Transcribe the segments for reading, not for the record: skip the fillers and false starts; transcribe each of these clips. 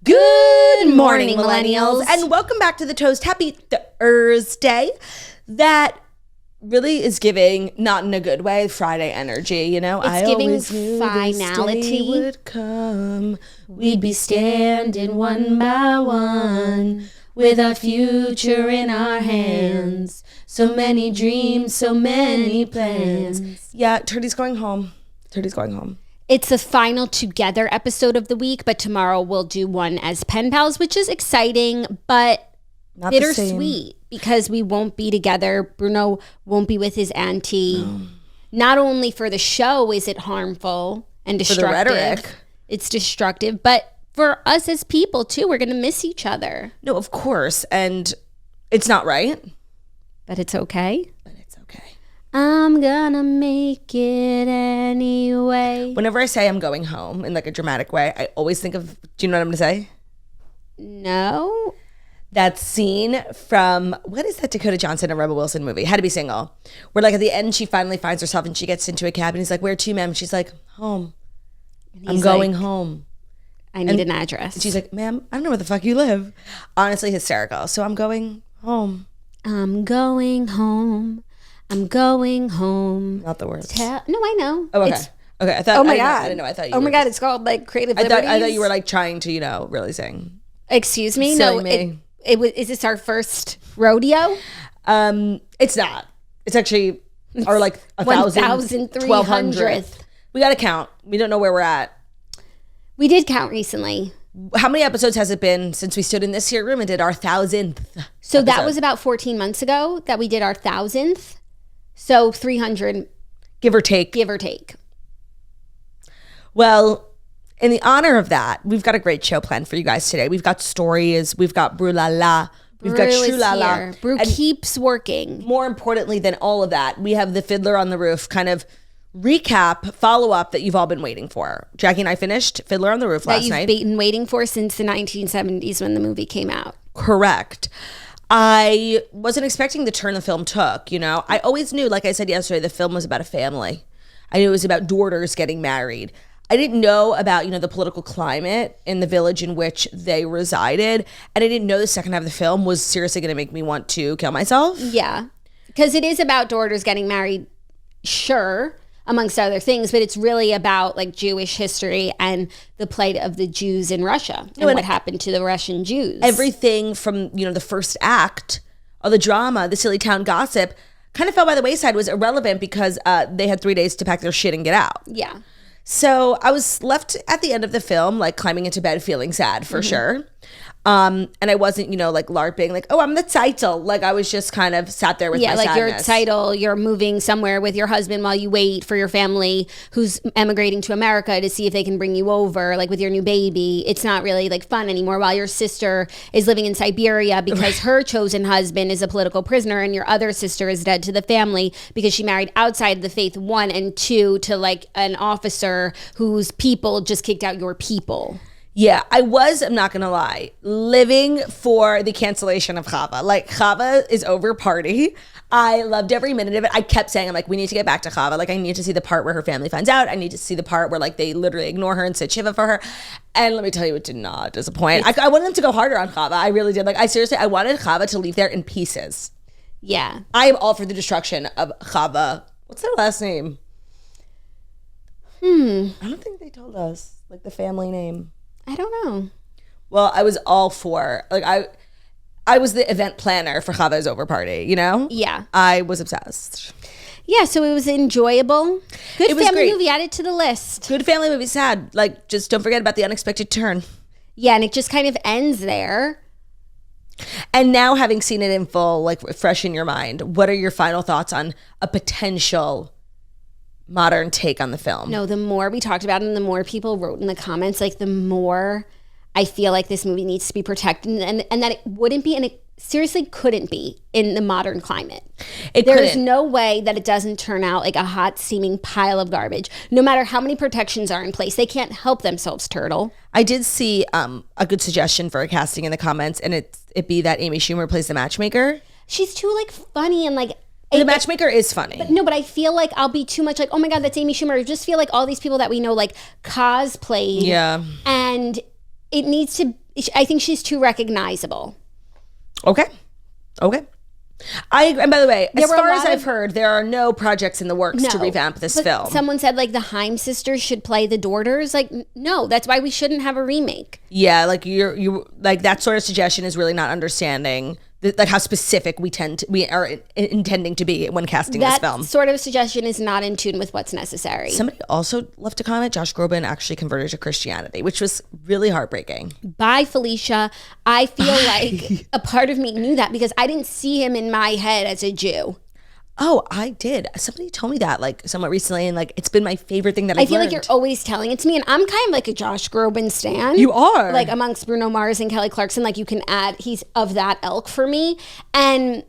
Good morning, millennials, and welcome back to The Toast. Happy Thursday. That really is giving, not in a good way, Friday energy, you know? It's giving finality. This day would come. We'd be standing one by one with our future in our hands. So many dreams, so many plans. Yeah, Turdy's going home. It's the final together episode of the week, but tomorrow we'll do one as pen pals, which is exciting, but Not bittersweet because we won't be together. Bruno won't be with his auntie. No. Not only for the show is it harmful and destructive. For the rhetoric. It's destructive, but for us as people too, we're going to miss each other. No, of course. And it's not right. But it's okay. I'm gonna make it anyway. Whenever I say I'm going home in like a dramatic way, I always think of, do you know what I'm gonna say? No. That scene from, what is that Dakota Johnson and Rebel Wilson movie? Had to Be Single. Where like at the end, she finally finds herself and she gets into a cab and he's like, where to, ma'am? She's like, home. I'm going home. I need an address. And she's like, ma'am, I don't know where the fuck you live. Honestly, hysterical. So I'm going home. I'm going home. I'm going home. Not the words. No, I know. Oh, okay. Okay. I thought. Oh my God. I didn't know. I thought you. Oh my God. It's called like Creative I Liberties. thought you were like trying to, really sing. Excuse me. Silly me. It was. Is this our first rodeo? It's not. It's actually our like 1,300th. We got to count. We don't know where we're at. We did count recently. How many episodes has it been since we stood in this here room and did our 1,000th? So that was about 14 months ago that we did our 1,000th. So 300. Give or take. Well, in the honor of that, we've got a great show planned for you guys today. We've got stories. We've got Brew La La. We've got Shoo La La. Brew keeps working. More importantly than all of that, we have the Fiddler on the Roof kind of recap, follow-up that you've all been waiting for. Jackie and I finished Fiddler on the Roof last night. That you've been waiting for since the 1970s when the movie came out. Correct. I wasn't expecting the turn the film took, I always knew, like I said yesterday, the film was about a family. I knew it was about daughters getting married. I didn't know about, the political climate in the village in which they resided. And I didn't know the second half of the film was seriously going to make me want to kill myself. Yeah. Because it is about daughters getting married, sure, amongst other things, but it's really about like Jewish history and the plight of the Jews in Russia and what happened to the Russian Jews. Everything from, the first act of the drama, the silly town gossip, kind of fell by the wayside, was irrelevant because they had 3 days to pack their shit and get out. Yeah. So I was left at the end of the film, like climbing into bed feeling sad for sure. And I wasn't, like LARPing, like, oh, I'm the title. Like I was just kind of sat there with my sadness. Your title, you're moving somewhere with your husband while you wait for your family who's emigrating to America to see if they can bring you over, like with your new baby. It's not really like fun anymore while your sister is living in Siberia because her chosen husband is a political prisoner and your other sister is dead to the family because she married outside the faith, 1, and 2, to like an officer whose people just kicked out your people. Yeah, I'm not going to lie, living for the cancellation of Chava. Like, Chava is over party. I loved every minute of it. I kept saying, I'm like, we need to get back to Chava. Like, I need to see the part where her family finds out. I need to see the part where, like, they literally ignore her and sit Shiva for her. And let me tell you, it did not disappoint. I wanted them to go harder on Chava. I really did. Like, I wanted Chava to leave there in pieces. Yeah. I am all for the destruction of Chava. What's their last name? I don't think they told us, like, the family name. I don't know. Well, I was all for, like, I was the event planner for Chava's over party, Yeah. I was obsessed. Yeah, so it was enjoyable. Good family movie, added to the list. Good family movie, sad. Like, just don't forget about the unexpected turn. Yeah, and it just kind of ends there. And now having seen it in full, like fresh in your mind, what are your final thoughts on a potential modern take on the film? No, the more we talked about it and the more people wrote in the comments, like the more I feel like this movie needs to be protected and that it wouldn't be, and it seriously couldn't be in the modern climate. There's no way that it doesn't turn out like a hot steaming pile of garbage. No matter how many protections are in place, they can't help themselves, Turtle. I did see a good suggestion for a casting in the comments, and it be that Amy Schumer plays the matchmaker. She's too like funny and like the matchmaker is funny. But I feel like I'll be too much like, oh my God, that's Amy Schumer. I just feel like all these people that we know like cosplayed. Yeah. And it needs to I think she's too recognizable. Okay. And by the way, as far as I've of- heard, there are no projects in the works to No, revamp this but film. Someone said like the Haim sisters should play the daughters. Like, no, that's why we shouldn't have a remake. Yeah, like you like that sort of suggestion is really not understanding like how specific we are intending to be when casting this film. That sort of suggestion is not in tune with what's necessary. Somebody also left a comment. Josh Groban actually converted to Christianity, which was really heartbreaking. Bye, Felicia. I feel like a part of me knew that because I didn't see him in my head as a Jew. Oh, I did. Somebody told me that like somewhat recently, and like it's been my favorite thing that I've I feel learned. like you're always telling it to me, and I'm kind of like a Josh Groban stan. You are. Like amongst Bruno Mars and Kelly Clarkson, like you can add, he's of that ilk for me. And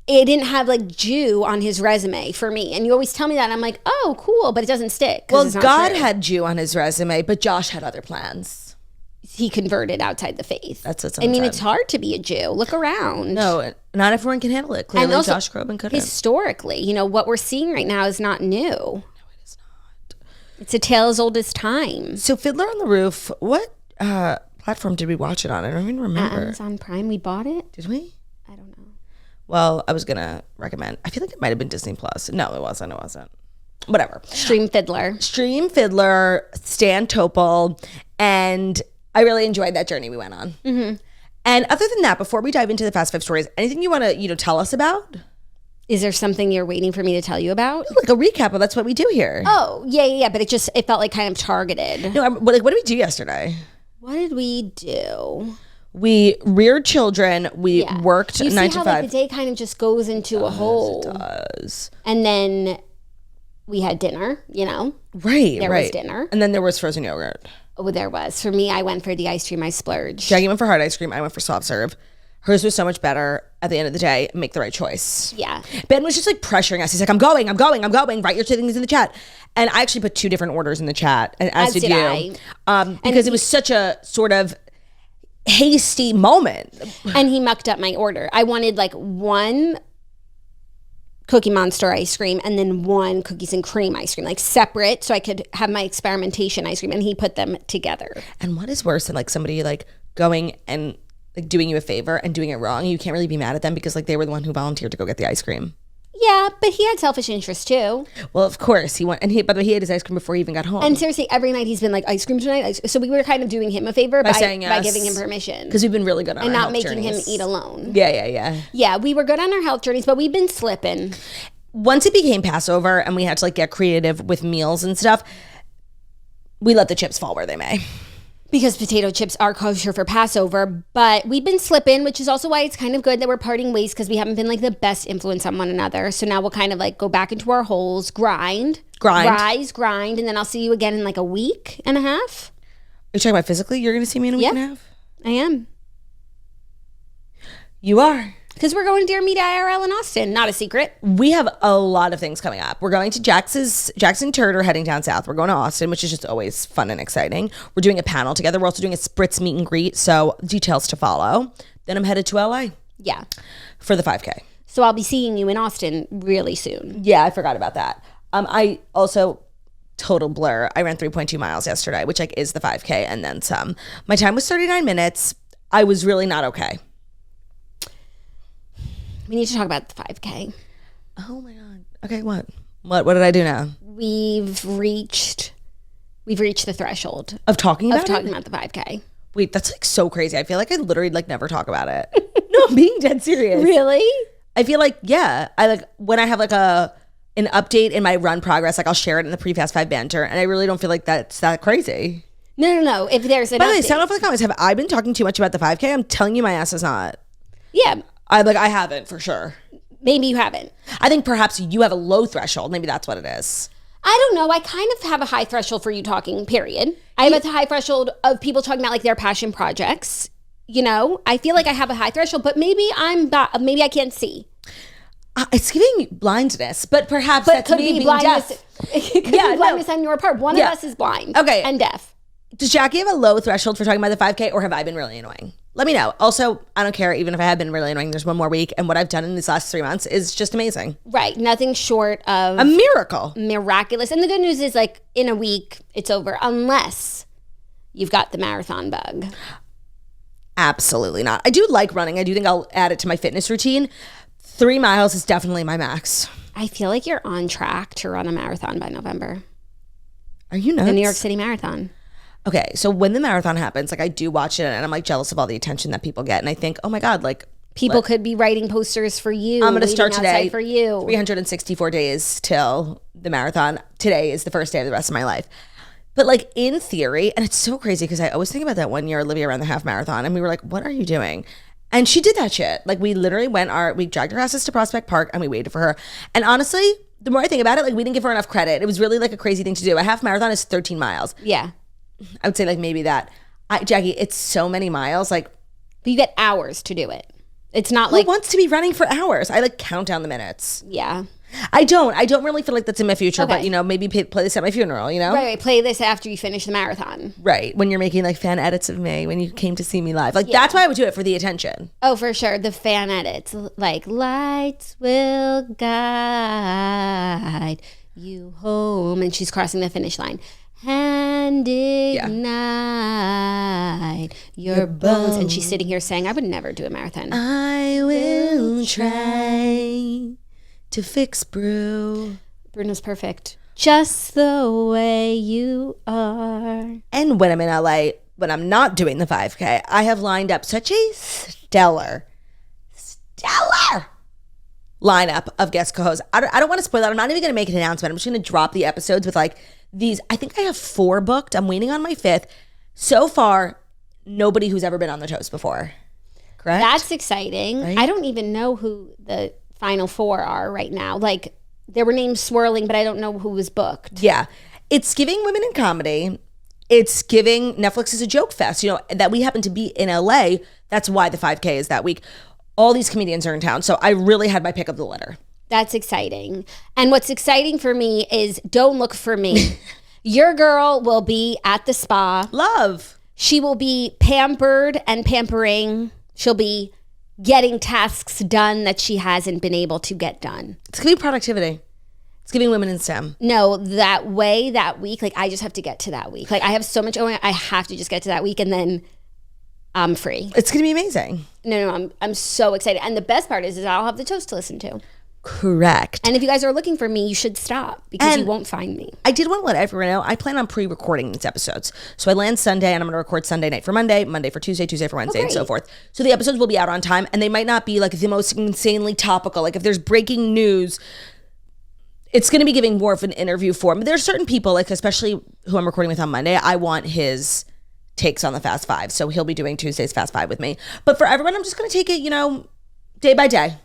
it didn't have like Jew on his resume for me. And you always tell me that, and I'm like, oh, cool, but it doesn't stick. Well, it's not God true. had Jew on his resume, but Josh had other plans. He converted outside the faith. That's what I mean, someone it's said. hard to be a Jew. Look around. No, not everyone can handle it. Clearly, And also, Josh Groban couldn't. historically, you know, what we're seeing right now is not new. No, it is not. It's a tale as old as time. So Fiddler on the Roof, what platform did we watch it on? I don't even remember. Amazon Prime, we bought it. Did we? I don't know. Well, I was going to recommend. I feel like it might have been Disney Plus. No, it wasn't. Whatever. Stream Fiddler. Stream Fiddler, Stan Topol, and I really enjoyed that journey we went on. Mm-hmm. And other than that, before we dive into the Fast Five stories, anything you want to tell us about? Is there something you're waiting for me to tell you about? Like a recap of that's what we do here. Oh, yeah. But it felt like kind of targeted. No, what did we do yesterday? What did we do? We reared children. We worked You 9 see to how 5. like the day kind of just goes into a hole. It does. And then we had dinner, you know? Right, There right. was dinner. And then there was frozen yogurt. Oh, there was. For me, I went for the ice cream I splurged. Jackie went for hard ice cream. I went for soft serve. Hers was so much better. At the end of the day, make the right choice. Yeah. Ben was just like pressuring us. He's like, I'm going. Write your things in the chat. And I actually put 2 different orders in the chat, as did you. Because it was such a sort of hasty moment. And he mucked up my order. I wanted like 1 Cookie Monster ice cream and then 1 cookies and cream ice cream, like separate, so I could have my experimentation ice cream, and he put them together. And what is worse than like somebody like going and like doing you a favor and doing it wrong? You can't really be mad at them because like they were the one who volunteered to go get the ice cream. Yeah, but he had selfish interest too. Well, of course he went, and by the way, he had his ice cream before he even got home. And seriously, every night he's been like, ice cream tonight. So we were kind of doing him a favor by saying yes. by giving him permission. Because we've been really good on And our not health making journeys. him eat alone. Yeah. Yeah, we were good on our health journeys, but we've been slipping. Once it became Passover and we had to like get creative with meals and stuff, we let the chips fall where they may. Because potato chips are kosher for Passover, but we've been slipping, which is also why it's kind of good that we're parting ways, because we haven't been like the best influence on one another. So now we'll kind of like go back into our holes, grind, rise, grind, and then I'll see you again in like a week and a half. Are you talking about physically? You're going to see me in a week and a half? I am. You are. Because we're going to Dear Meet IRL in Austin. Not a secret. We have a lot of things coming up. We're going to Jackson Turner heading down south. We're going to Austin, which is just always fun and exciting. We're doing a panel together. We're also doing a Spritz meet and greet, so details to follow. Then I'm headed to LA. Yeah. For the 5K. So I'll be seeing you in Austin really soon. Yeah, I forgot about that. I also, total blur, I ran 3.2 miles yesterday, which like is the 5K and then some. My time was 39 minutes. I was really not okay. We need to talk about the 5K. Oh my God. Okay, what? What did I do now? We've reached the threshold Of talking about the 5K. Wait, that's like so crazy. I feel like I literally like never talk about it. No, I'm being dead serious. Really? I feel like, yeah. I like when I have like an update in my run progress, like I'll share it in the pre-Fast 5 banter, and I really don't feel like that's that crazy. No. If there's an By the way, update. sound off in the comments. Have I been talking too much about the 5K? I'm telling you my ass is not. Yeah. I haven't for sure. Maybe you haven't. I think perhaps you have a low threshold. Maybe that's what it is. I don't know. I kind of have a high threshold for you talking, period. I have a high threshold of people talking about like their passion projects. You know, I feel like I have a high threshold, but maybe maybe I can't see. It's giving blindness, but perhaps that's could me be being blindness. deaf. It could Yeah, be blindness on your part. One of Yeah. us is blind. Okay. And deaf. Does Jackie have a low threshold for talking about the 5K, or have I been really annoying? Let me know. Also, I don't care. Even if I have been really annoying, there's one more week, and what I've done in these last 3 months is just amazing. Right. Nothing short of A miracle. miraculous. And the good news is, like, in a week, it's over, unless you've got the marathon bug. Absolutely not. I do like running. I do think I'll add it to my fitness routine. 3 miles is definitely my max. I feel like you're on track to run a marathon by November. Are you nuts? The New York City Marathon. Okay, so when the marathon happens, like I do watch it and I'm like jealous of all the attention that people get. And I think, oh my God, like people could be writing posters for you. I'm going to start today for you. 364 days till the marathon. Today is the first day of the rest of my life. But like in theory, and it's so crazy because I always think about that one year Olivia ran the half marathon and we were like, what are you doing? And she did that shit. Like we literally we dragged her asses to Prospect Park and we waited for her. And honestly, the more I think about it, like we didn't give her enough credit. It was really like a crazy thing to do. A half marathon is 13 miles. Yeah. I would say like maybe that. Jackie, it's so many miles. Like, but you get hours to do it. It's not like who wants to be running for hours? I like count down the minutes. Yeah. I don't really feel like that's in my future, but you know, maybe play this at my funeral, you know? Right. Play this after you finish the marathon. Right. When you're making like fan edits of me, when you came to see me live. Like that's why I would do it, for the attention. Oh, for sure. The fan edits. Like, lights will guide you home. And she's crossing the finish line. And ignite your bones. And she's sitting here saying, I would never do a marathon. I will try to fix Bruno's perfect. Just the way you are. And when I'm in LA, when I'm not doing the 5K, I have lined up such a stellar lineup of guest co-hosts. I don't want to spoil that. I'm not even going to make an announcement. I'm just going to drop the episodes with like these. I think I have 4 booked. I'm waiting on my 5th. So far, nobody who's ever been on the toast before. Correct? That's exciting. Right? I don't even know who the final 4 are right now. Like, there were names swirling, but I don't know who was booked. Yeah. It's giving women in comedy. It's giving Netflix is a joke fest. You know, that we happen to be in LA. That's why the 5K is that week. All these comedians are in town. So I really had my pick of the litter. That's exciting. And what's exciting for me is don't look for me. Your girl will be at the spa. Love. She will be pampered and pampering. She'll be getting tasks done that she hasn't been able to get done. It's gonna be productivity. It's giving women in STEM. No, that week, like I just have to get to that week. Like I have so much going on, I have to just get to that week and then I'm free. It's gonna be amazing. No, I'm so excited. And the best part is I'll have the toast to listen to. Correct. And if you guys are looking for me, you should stop because you won't find me. I did want to let everyone know I plan on pre-recording these episodes. So I land Sunday and I'm going to record Sunday night for Monday, Monday for Tuesday, Tuesday for Wednesday, and so forth. So the episodes will be out on time and they might not be like the most insanely topical. Like if there's breaking news, it's going to be giving more of an interview form. But there's certain people, like especially who I'm recording with on Monday, I want his takes on the Fast Five. So he'll be doing Tuesday's Fast Five with me. But for everyone, I'm just going to take it, you know, day by day.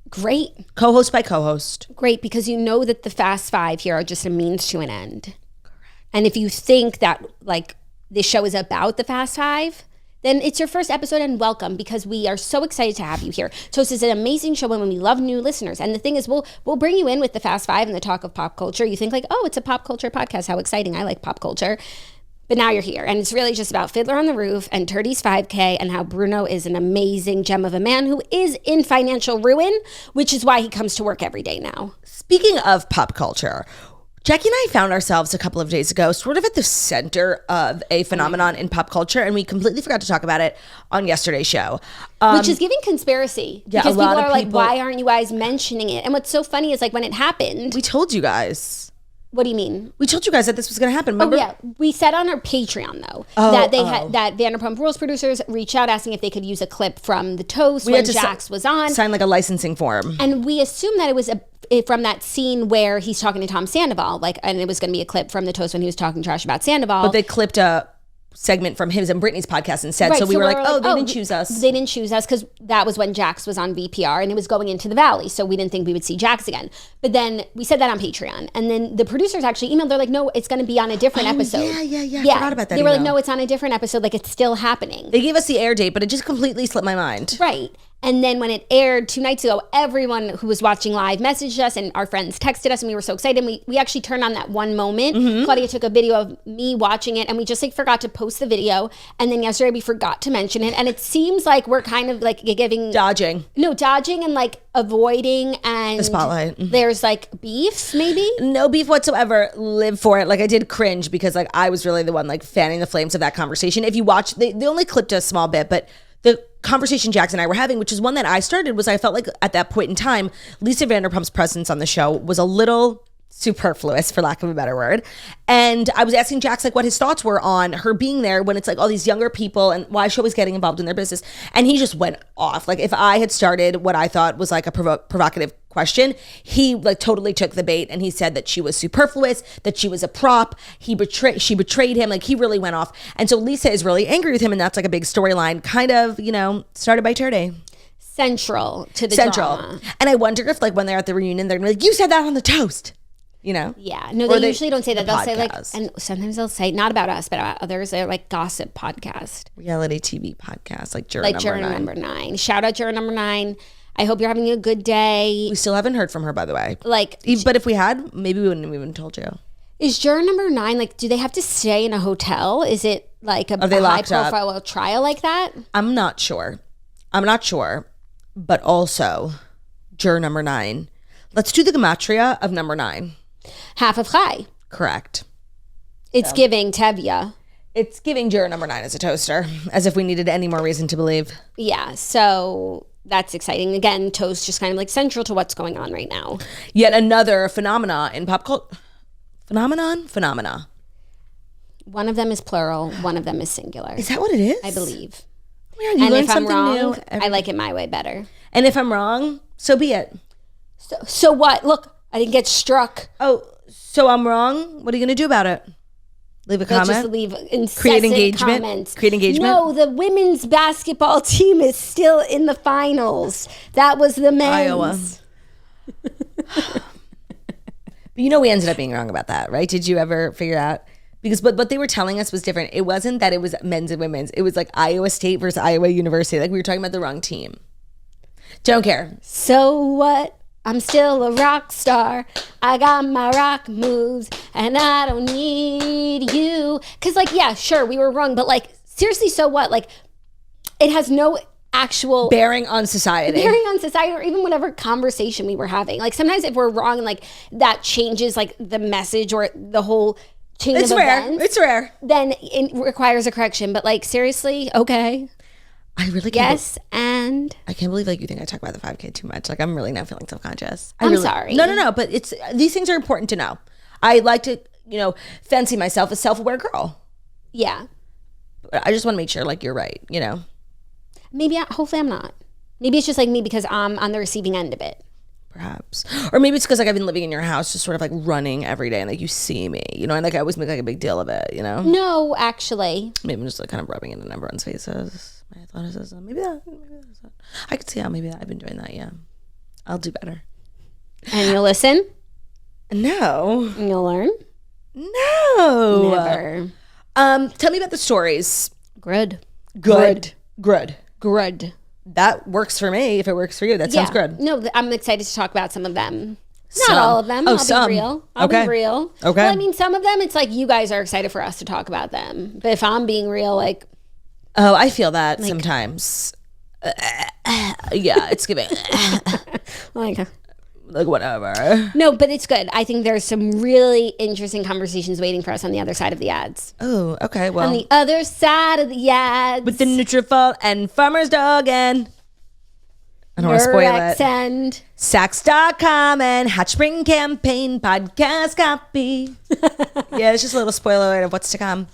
Great. Co-host by co-host. Great, because you know that the Fast Five here are just a means to an end. Correct. And if you think that like this show is about the Fast Five, then it's your first episode and welcome, because we are so excited to have you here. Toast is an amazing show and we love new listeners. And the thing is, we'll bring you in with the Fast Five and the talk of pop culture. You think like, oh, it's a pop culture podcast. How exciting. I like pop culture. But now you're here, and it's really just about Fiddler on the Roof and Turdy's 5K and how Bruno is an amazing gem of a man who is in financial ruin, which is why he comes to work every day now. Speaking of pop culture, Jackie and I found ourselves a couple of days ago sort of at the center of a phenomenon in pop culture, and we completely forgot to talk about it on yesterday's show. Which is giving conspiracy. Yeah, because people are like, why aren't you guys mentioning it? And what's so funny is like when it happened. We told you guys. What do you mean? We told you guys that this was going to happen. Remember? Oh yeah, we said on our Patreon though that they had that Vanderpump Rules producers reached out asking if they could use a clip from the toast when Jax was on. Sign like a licensing form, and we assumed that it was from that scene where he's talking to Tom Sandoval, like, and it was going to be a clip from the toast when he was talking trash about Sandoval. But they clipped a segment from his and Brittany's podcast instead. Right, so we were like, oh, they didn't choose us. They didn't choose us because that was when Jax was on VPR and it was going into the Valley. So we didn't think we would see Jax again. But then we said that on Patreon. And then the producers actually emailed. They're like, no, it's going to be on a different episode. Yeah. I forgot about that. They were like, no, it's on a different episode. Like, it's still happening. They gave us the air date, but it just completely slipped my mind. Right. And then when it aired 2 nights ago, everyone who was watching live messaged us and our friends texted us and we were so excited. And we actually turned on that one moment. Claudia took a video of me watching it and we just like forgot to post the video. And then yesterday we forgot to mention it. And it seems like we're kind of like giving... Dodging and like avoiding and... the spotlight. There's like beef maybe? No beef whatsoever. Live for it. Like I did cringe because like I was really the one like fanning the flames of that conversation. If you watch, they only clipped a small bit, but the conversation Jax and I were having, which is one that I started, was I felt like at that point in time, Lisa Vanderpump's presence on the show was a little superfluous, for lack of a better word. And I was asking Jax like what his thoughts were on her being there when it's like all these younger people and why she was getting involved in their business. And he just went off. Like if I had started what I thought was like a provocative question, he like totally took the bait and he said that she was superfluous, that she was a prop, she betrayed him. Like he really went off. And so Lisa is really angry with him, and that's like a big storyline, kind of, you know, started by Turday. Central to the drama. And I wonder if like when they're at the reunion, they're gonna be like, you said that on the toast. You know? Yeah. No, they usually don't say that. They'll say like, podcast. and sometimes they'll say not about us, but about others. They're like gossip podcast. Reality TV podcast, like Juror Number 9. Shout out Juror Number 9. I hope you're having a good day. We still haven't heard from her, by the way. Like, but if we had, maybe we wouldn't have even told you. Is Juror Number 9, like, do they have to stay in a hotel? Is it like a high profile trial like that? I'm not sure. But also, Juror Number 9. Let's do the gematria of number 9. Half of Chai. Correct. It's giving Tevya. It's giving Juror Number 9 as a toaster, as if we needed any more reason to believe. Yeah, so that's exciting. Again, toast just kind of like central to what's going on right now. Yet another phenomena in pop culture. Phenomena. One of them is plural, one of them is singular. Is that what it is? I believe. You and learn if I'm something wrong, new I like it my way better. And if I'm wrong, so be it. So what? Look, I didn't get struck. Oh, so I'm wrong? What are you going to do about it? Leave a comment? Just leave incessant Create engagement? comments. Create engagement? No, the women's basketball team is still in the finals. That was the men's. Iowa. But you know we ended up being wrong about that, right? Did you ever figure out? Because what they were telling us was different. It wasn't that it was men's and women's. It was like Iowa State versus Iowa University. Like we were talking about the wrong team. Don't care. So what? I'm still a rock star. I got my rock moves and I don't need you. Cause like, yeah, sure, we were wrong. But like, seriously, so what? Like, it has no actual bearing on society or even whatever conversation we were having. Like sometimes if we're wrong and like that changes like the message or the whole chain of events. It's rare. Then it requires a correction. But like, seriously, okay. I really can't. Yes, and I can't believe like you think I talk about the 5K too much. Like I'm really now feeling self-conscious. I'm sorry. No. But it's these things are important to know. I like to, fancy myself a self-aware girl. Yeah. But I just want to make sure like you're right. Maybe hopefully I'm not. Maybe it's just like me because I'm on the receiving end of it. Perhaps. Or maybe it's because like I've been living in your house, just sort of like running every day and like you see me, and like I always make like a big deal of it, No, actually. Maybe I'm just like kind of rubbing it in everyone's faces. My athleticism. Maybe that's that. I could see how maybe I've been doing that, yeah. I'll do better. And you'll listen? No. And you'll learn? No. Never. Tell me about the stories. Good. That works for me. If it works for you, that sounds good. No, I'm excited to talk about some of them. Not all of them. Oh, I'll be real. I'll be real. Okay. Well, I mean, some of them, it's like you guys are excited for us to talk about them. But if I'm being real, like... Oh, I feel that sometimes. Yeah, it's giving. like whatever. No, but it's good. I think there's some really interesting conversations waiting for us on the other side of the ads. Oh, okay. Well, on the other side of the ads. With the Nutrafol and Farmer's Dog and... I don't want to spoil it. And Saks.com and Hot Spring Campaign podcast copy. Yeah, it's just a little spoiler alert of what's to come.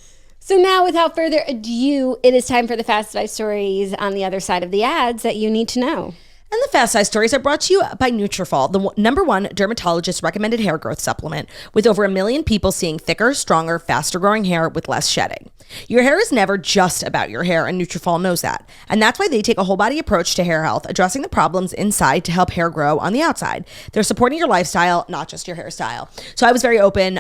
So now, without further ado, it is time for the Fast 5 stories on the other side of the ads that you need to know. And the Fast Size Stories are brought to you by Nutrafol, the #1 dermatologist recommended hair growth supplement, with over 1 million people seeing thicker, stronger, faster growing hair with less shedding. Your hair is never just about your hair, and Nutrafol knows that. And that's why they take a whole body approach to hair health, addressing the problems inside to help hair grow on the outside. They're supporting your lifestyle, not just your hairstyle. So I was very open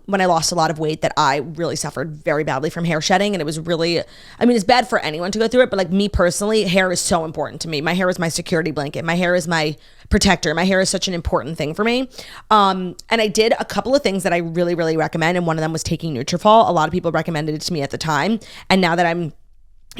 when I lost a lot of weight that I really suffered very badly from hair shedding. And it was really, I mean, it's bad for anyone to go through it, but like me personally, hair is so important to me. My hair is my security blanket. My hair is my protector. My hair is such an important thing for me. And I did a couple of things that I really, really recommend. And one of them was taking Nutrafol. A lot of people recommended it to me at the time. And now that I'm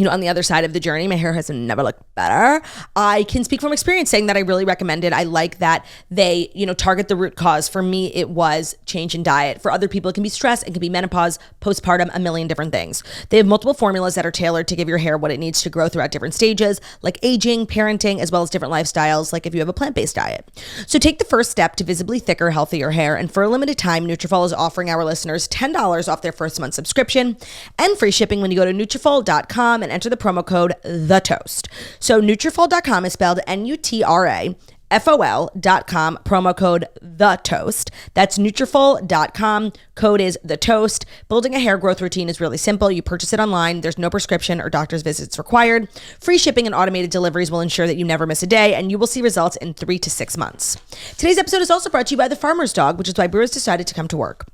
on the other side of the journey, my hair has never looked better. I can speak from experience saying that I really recommend it. I like that they, target the root cause. For me, it was change in diet. For other people, it can be stress. It can be menopause, postpartum, a million different things. They have multiple formulas that are tailored to give your hair what it needs to grow throughout different stages, like aging, parenting, as well as different lifestyles, like if you have a plant-based diet. So take the first step to visibly thicker, healthier hair. And for a limited time, Nutrafol is offering our listeners $10 off their first month subscription and free shipping when you go to Nutrafol.com and enter the promo code THETOAST. So Nutrafol.com is spelled NUTRAFOL.com, promo code THETOAST. That's Nutrafol.com. Code is THETOAST. Building a hair growth routine is really simple. You purchase it online. There's no prescription or doctor's visits required. Free shipping and automated deliveries will ensure that you never miss a day, and you will see results in 3 to 6 months. Today's episode is also brought to you by the Farmer's Dog, which is why Brewers decided to come to work.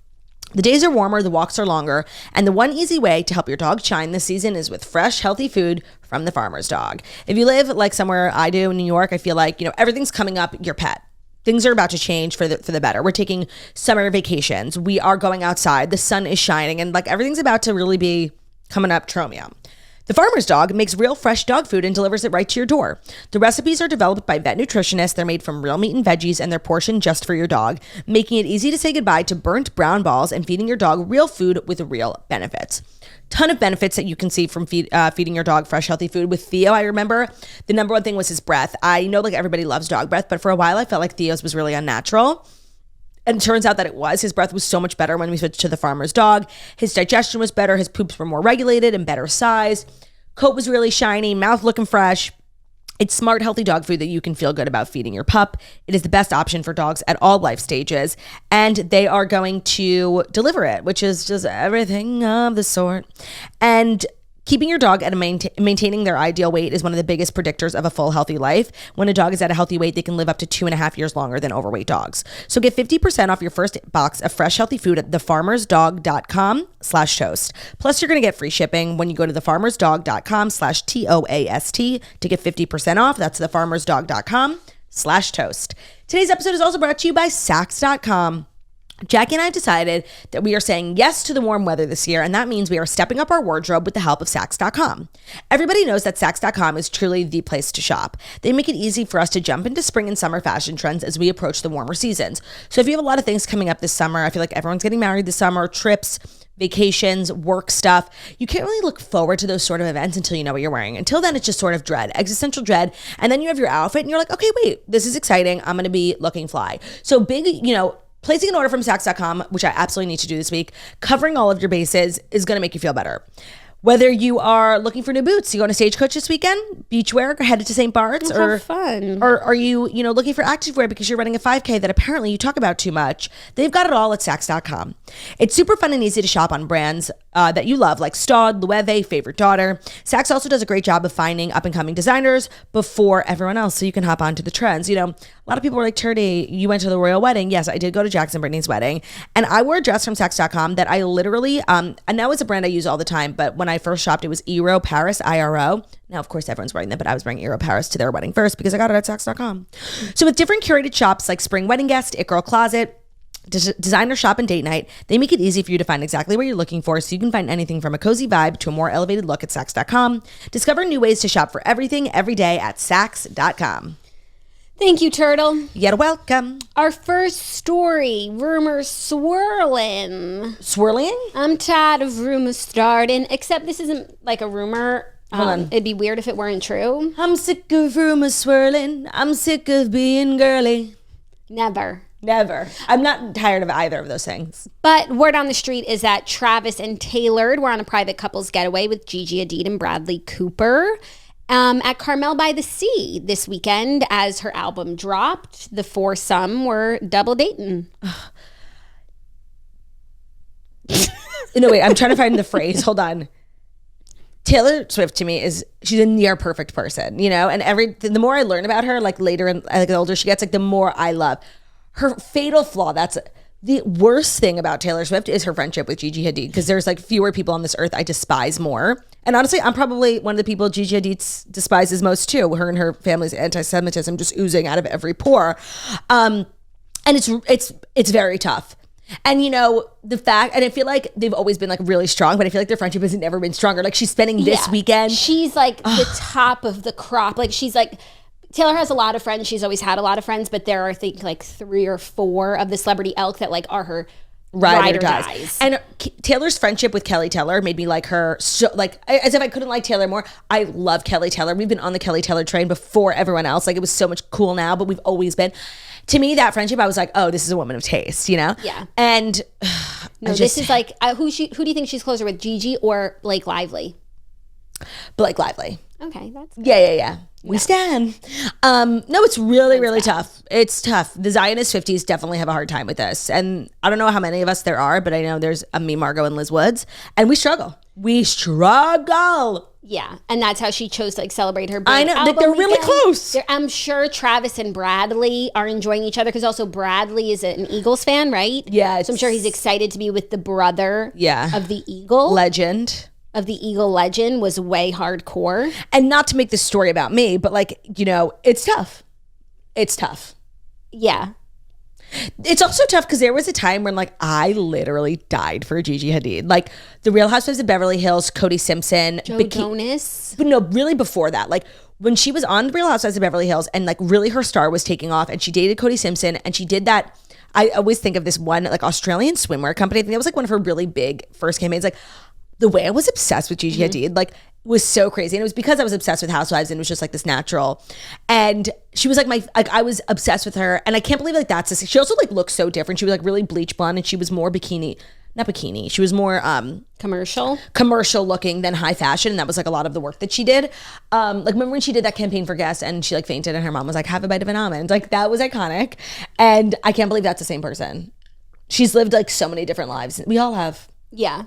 The days are warmer, the walks are longer, and the one easy way to help your dog shine this season is with fresh, healthy food from the Farmer's Dog. If you live like somewhere I do in New York, I feel like, everything's coming up your pet. Things are about to change for the better. We're taking summer vacations. We are going outside. The sun is shining, and everything's about to really be coming up Tromeo. The Farmer's Dog makes real fresh dog food and delivers it right to your door. The recipes are developed by vet nutritionists. They're made from real meat and veggies, and they're portioned just for your dog, making it easy to say goodbye to burnt brown balls and feeding your dog real food with real benefits. Ton of benefits that you can see from feeding your dog fresh, healthy food. With Theo, I remember the number one thing was his breath. I know everybody loves dog breath, but for a while I felt like Theo's was really unnatural. And it turns out that it was. His breath was so much better when we switched to the Farmer's Dog. His digestion was better. His poops were more regulated and better sized. Coat was really shiny, mouth looking fresh. It's smart, healthy dog food that you can feel good about feeding your pup. It is the best option for dogs at all life stages. And they are going to deliver it, which is just everything of the sort. And keeping your dog at maintaining their ideal weight is one of the biggest predictors of a full, healthy life. When a dog is at a healthy weight, they can live up to 2.5 years longer than overweight dogs. So get 50% off your first box of fresh, healthy food at thefarmersdog.com/toast. Plus, you're going to get free shipping when you go to thefarmersdog.com/TOAST to get 50% off. That's thefarmersdog.com/toast. Today's episode is also brought to you by Saks.com. Jackie and I decided that we are saying yes to the warm weather this year, and that means we are stepping up our wardrobe with the help of Saks.com. Everybody knows that Saks.com is truly the place to shop. They make it easy for us to jump into spring and summer fashion trends as we approach the warmer seasons. So if you have a lot of things coming up this summer, I feel like everyone's getting married this summer, trips, vacations, work stuff. You can't really look forward to those sort of events until you know what you're wearing. Until then, it's just sort of dread, existential dread. And then you have your outfit and you're like, okay, wait, this is exciting. I'm going to be looking fly. So big, placing an order from Saks.com, which I absolutely need to do this week, covering all of your bases is going to make you feel better. Whether you are looking for new boots, you go on a Stagecoach this weekend, beachwear, headed to St. Bart's, or fun. Or are you, looking for activewear because you're running a 5K that apparently you talk about too much? They've got it all at Saks.com. It's super fun and easy to shop on brands that you love, like Staud, Loewe, Favorite Daughter. Saks also does a great job of finding up-and-coming designers before everyone else, so you can hop onto the trends. A lot of people were like, Turdy, you went to the royal wedding. Yes, I did go to Jackson Brittany's wedding. And I wore a dress from Saks.com that I literally, and now it's a brand I use all the time, but when I first shopped, it was Iro Paris, IRO. Now, of course, everyone's wearing them, but I was wearing Iro Paris to their wedding first because I got it at Saks.com. So with different curated shops like Spring Wedding Guest, It Girl Closet, Designer Shop, and Date Night, they make it easy for you to find exactly what you're looking for, so you can find anything from a cozy vibe to a more elevated look at Saks.com. Discover new ways to shop for everything every day at Saks.com. Thank you, Turtle. You're welcome. Our first story, rumors swirling. Swirling? I'm tired of rumors starting, except this isn't like a rumor. Hold on. It'd be weird if it weren't true. I'm sick of rumors swirling. I'm sick of being girly. Never. I'm not tired of either of those things. But word on the street is that Travis and Taylor were on a private couples getaway with Gigi Hadid and Bradley Cooper. At Carmel by the Sea this weekend, as her album dropped, the foursome were double dating. No, wait, I'm trying to find the phrase. Hold on. Taylor Swift to me she's a near perfect person, you know? And the more I learn about her, like later and like the older she gets, like the more I love her fatal flaw. That's the worst thing about Taylor Swift is her friendship with Gigi Hadid, because there's like fewer people on this earth I despise more. And honestly, I'm probably one of the people Gigi Hadid despises most too. Her and her family's anti-Semitism just oozing out of every pore. And it's very tough. And you know, the fact, and I feel like they've always been like really strong, but I feel like their friendship has never been stronger. Like she's spending this weekend. She's like the top of the crop. Like she's like, Taylor has a lot of friends. She's always had a lot of friends, but there are, I think, like 3 or 4 of the celebrity elk that like are her ride or dies. And Taylor's friendship with Kelly Taylor made me like her so, like, as if I couldn't like Taylor more. I love Kelly Taylor. We've been on the Kelly Taylor train before everyone else. Like it was so much cool now, but we've always been. To me, that friendship, I was like, oh, this is a woman of taste, you know? Yeah. And this is like, who do you think she's closer with, Gigi or Blake Lively? Blake Lively. Okay, that's good. Yeah. We stand. No, it's really tough. It's tough. The Zionist 50s definitely have a hard time with this. And I don't know how many of us there are, but I know there's me, Margot, and Liz Woods. And we struggle. Yeah, and that's how she chose to like celebrate her big I know, album they're really weekend. close. I'm sure Travis and Bradley are enjoying each other because also Bradley is an Eagles fan, right? Yeah. So I'm sure he's excited to be with the brother of the Eagle. Legend. Of the Eagle legend was way hardcore. And not to make this story about me, but like, you know, it's tough. It's tough. Yeah. It's also tough because there was a time when like I literally died for Gigi Hadid. Like the Real Housewives of Beverly Hills, Cody Simpson, Joe Jonas. But no, really before that, like when she was on Real Housewives of Beverly Hills and like really her star was taking off and she dated Cody Simpson and she did that. I always think of this one like Australian swimwear company. I think that was like one of her really big first campaigns. Like the way I was obsessed with Gigi Hadid, like was so crazy. And it was because I was obsessed with Housewives and it was just like this natural. And she was like I was obsessed with her. And I can't believe like she also like looked so different. She was like really bleach blonde and she was more not bikini. She was more commercial looking than high fashion. And that was like a lot of the work that she did. Like remember when she did that campaign for Guess and she like fainted and her mom was like, have a bite of an almond. Like that was iconic. And I can't believe that's the same person. She's lived like so many different lives. We all have. Yeah.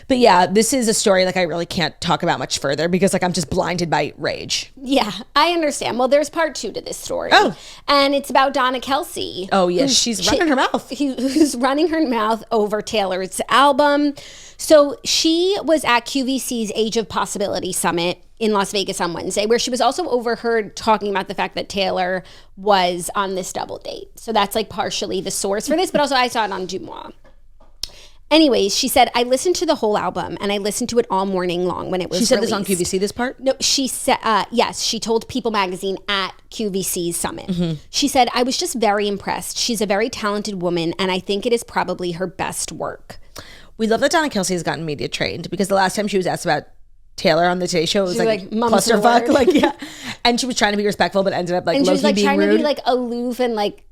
But yeah, this is a story like I really can't talk about much further because like I'm just blinded by rage. Yeah, I understand. Well, there's part 2 to this story. Oh. And it's about Donna Kelce. Oh, yes. She's running her mouth. Who's running her mouth over Taylor's album. So she was at QVC's Age of Possibility Summit in Las Vegas on Wednesday, where she was also overheard talking about the fact that Taylor was on this double date. So that's like partially the source for this, but also I saw it on Dumois. Anyways, she said, I listened to the whole album and I listened to it all morning long when it was She said released. this on QVC, this part? No, she said, yes, she told People Magazine at QVC's summit. Mm-hmm. She said, I was just very impressed. She's a very talented woman and I think it is probably her best work. We love that Donna Kelce has gotten media trained because the last time she was asked about Taylor on the Today Show, it was like clusterfuck. Like, yeah. And she was trying to be respectful, but ended up like low-key being rude. And she was like trying to be like aloof and like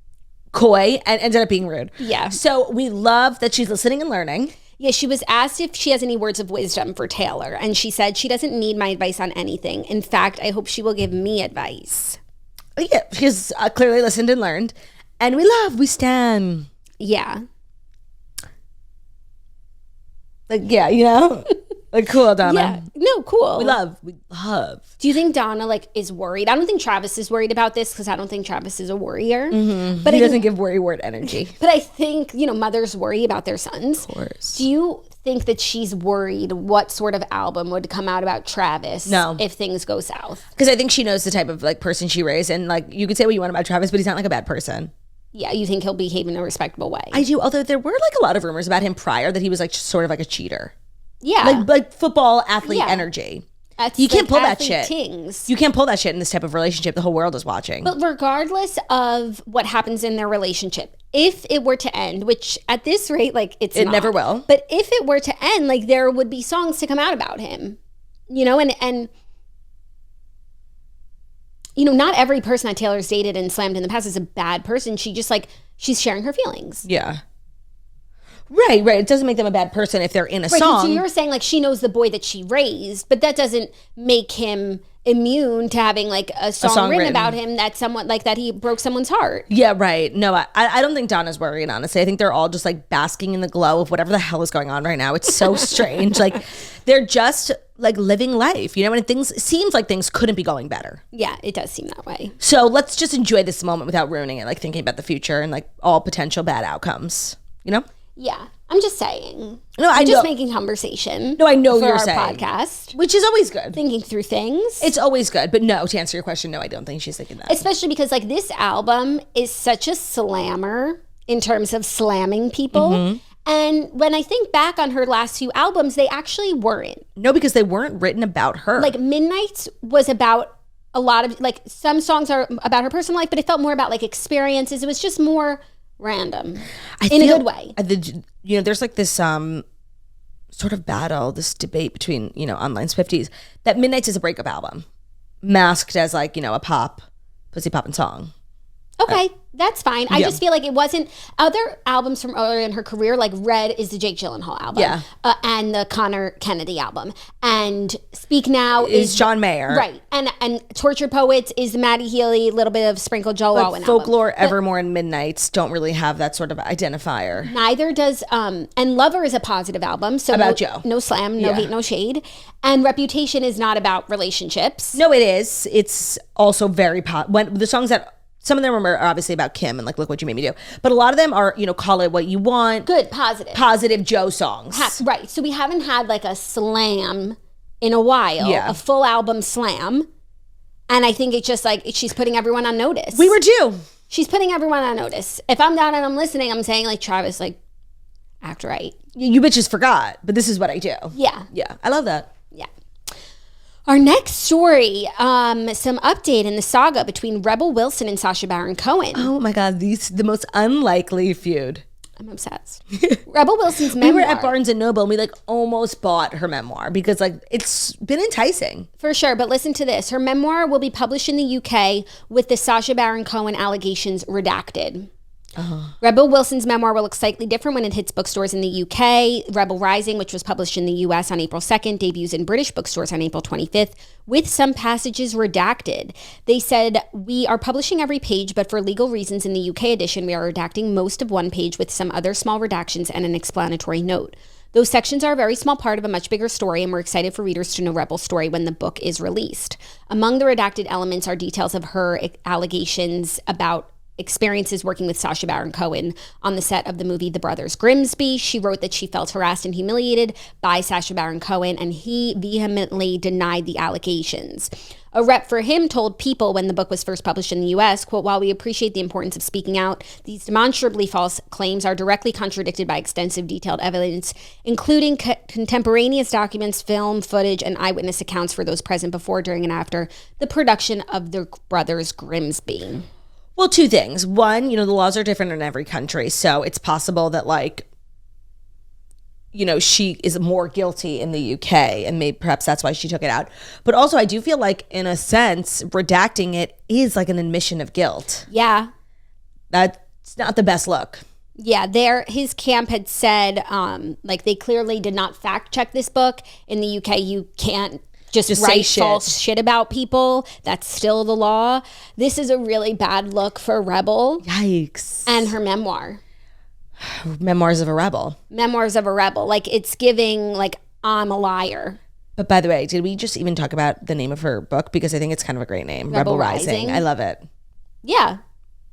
coy and ended up being rude. Yeah. So we love that she's listening and learning. Yeah, she was asked if she has any words of wisdom for Taylor, and she said she doesn't need my advice on anything. In fact, I hope she will give me advice. Yeah, she's clearly listened and learned. And we stand. Yeah. Like, yeah, you know? Like, cool, Donna. Yeah. No, cool. We love. Do you think Donna, like, is worried? I don't think Travis is worried about this because I don't think Travis is a worrier. Mm-hmm. But he doesn't give worry word energy. But I think, you know, mothers worry about their sons. Of course. Do you think that she's worried what sort of album would come out about Travis if things go south? Because I think she knows the type of, like, person she raised. And, like, you could say what you want about Travis, but he's not, like, a bad person. Yeah, you think he'll behave in a respectable way. I do, although there were, like, a lot of rumors about him prior that he was, like, just sort of like a cheater. Yeah. Like football athlete energy. You can't pull that shit. Tings. You can't pull that shit in this type of relationship. The whole world is watching. But regardless of what happens in their relationship, if it were to end, which at this rate, like it never will. But if it were to end, like there would be songs to come out about him, you know, and you know, not every person that Taylor's dated and slammed in the past is a bad person. She just like, she's sharing her feelings. Yeah. Right. It doesn't make them a bad person if they're in a song. So you're saying like she knows the boy that she raised, but that doesn't make him immune to having like a song written about him that someone like that he broke someone's heart. Yeah, right. No, I don't think Donna's worried, honestly. I think they're all just like basking in the glow of whatever the hell is going on right now. It's so strange. Like they're just like living life, you know, and it seems like things couldn't be going better. Yeah, it does seem that way. So let's just enjoy this moment without ruining it, like thinking about the future and like all potential bad outcomes, you know? Yeah, I'm just saying. No, I'm just making conversation. No, I know for you're our saying. podcast, which is always good. Thinking through things. It's always good. But no, to answer your question, no, I don't think she's thinking that. Especially because like this album is such a slammer in terms of slamming people. Mm-hmm. And when I think back on her last few albums, they actually weren't. No, because they weren't written about her. Like Midnight's was about a lot of, like some songs are about her personal life, but it felt more about like experiences. It was just more random in a good way. You know, there's like this sort of battle, this debate between, you know, online Swifties that Midnight's is a breakup album masked as like, you know, a pussy poppin' song. Okay, that's fine. I just feel like it wasn't other albums from earlier in her career, like Red is the Jake Gyllenhaal album, and the Connor Kennedy album, and Speak Now is John Mayer, right? And Tortured Poets is Maddie Healy, a little bit of Sprinkled Joe Alwyn Folklore, album. Evermore, and Midnights don't really have that sort of identifier. Neither does and Lover is a positive album, so about Joe, no slam, no hate, no shade, and Reputation is not about relationships. No, it is. It's also very when the songs that. Some of them are obviously about Kim and like, look what you made me do. But a lot of them are, you know, call it what you want. Good, positive. Positive Joe songs. Right. So we haven't had like a slam in a while, a full album slam. And I think it's just like she's putting everyone on notice. We were due. She's putting everyone on notice. If I'm down and I'm listening, I'm saying like, Travis, like, act right. You bitches forgot, but this is what I do. Yeah. Yeah. I love that. Yeah. Our next story, some update in the saga between Rebel Wilson and Sacha Baron Cohen. Oh my God, the most unlikely feud. I'm obsessed. Rebel Wilson's memoir. We were at Barnes & Noble and we like almost bought her memoir because like it's been enticing. For sure, but listen to this. Her memoir will be published in the UK with the Sacha Baron Cohen allegations redacted. Rebel Wilson's memoir will look slightly different when it hits bookstores in the UK. Rebel Rising, which was published in the US on April 2nd, debuts in British bookstores on April 25th, with some passages redacted. They said, we are publishing every page, but for legal reasons in the UK edition, we are redacting most of one page with some other small redactions and an explanatory note. Those sections are a very small part of a much bigger story, and we're excited for readers to know Rebel's story when the book is released. Among the redacted elements are details of her allegations about experiences working with Sacha Baron Cohen on the set of the movie The Brothers Grimsby. She wrote that she felt harassed and humiliated by Sacha Baron Cohen, and he vehemently denied the allegations. A rep for him told People when the book was first published in the U.S., quote, while we appreciate the importance of speaking out, these demonstrably false claims are directly contradicted by extensive detailed evidence, including contemporaneous documents, film footage, and eyewitness accounts for those present before, during, and after the production of The Brothers Grimsby. Well, two things. One, you know, the laws are different in every country. So it's possible that like, you know, she is more guilty in the UK and maybe perhaps that's why she took it out. But also I do feel like in a sense, redacting it is like an admission of guilt. Yeah. That's not the best look. Yeah, his camp had said, like they clearly did not fact check this book. In the UK, you can't just write false shit about people. That's still the law. This is a really bad look for Rebel. Yikes. And her memoir. Memoirs of a Rebel. Memoirs of a Rebel. Like it's giving like, I'm a liar. But by the way, did we just even talk about the name of her book? Because I think it's kind of a great name. Rebel Rising. I love it. Yeah.